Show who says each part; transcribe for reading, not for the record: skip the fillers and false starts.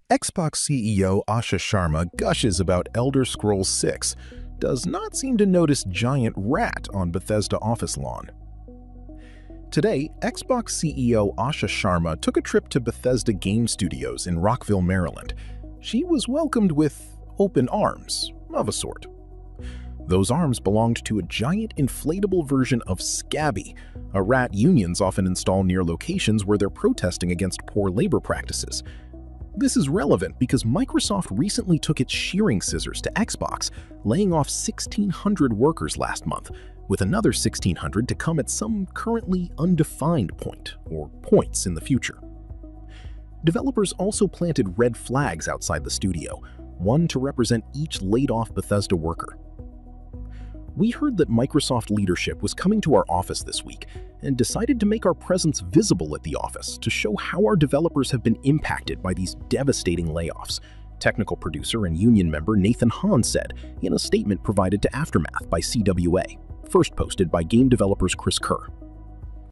Speaker 1: Xbox CEO Asha Sharma gushes about Elder Scrolls 6, does not seem to notice giant rat on Bethesda office lawn. Today, Xbox CEO Asha Sharma took a trip to Bethesda Game Studios in Rockville, Maryland. She was welcomed with open arms, of a sort. Those arms belonged to a giant inflatable version of Scabby, a rat unions often install near locations where they're protesting against poor labor practices. This is relevant because Microsoft recently took its shearing scissors to Xbox, laying off 1,600 workers last month, with another 1,600 to come at some currently undefined point, or points in the future. Developers also planted red flags outside the studio, one to represent each laid-off Bethesda worker. We heard that Microsoft leadership was coming to our office this week and decided to make our presence visible at the office to show how our developers have been impacted by these devastating layoffs, technical producer and union member Nathan Hahn said in a statement provided to Aftermath by CWA, first posted by game developers Kerr.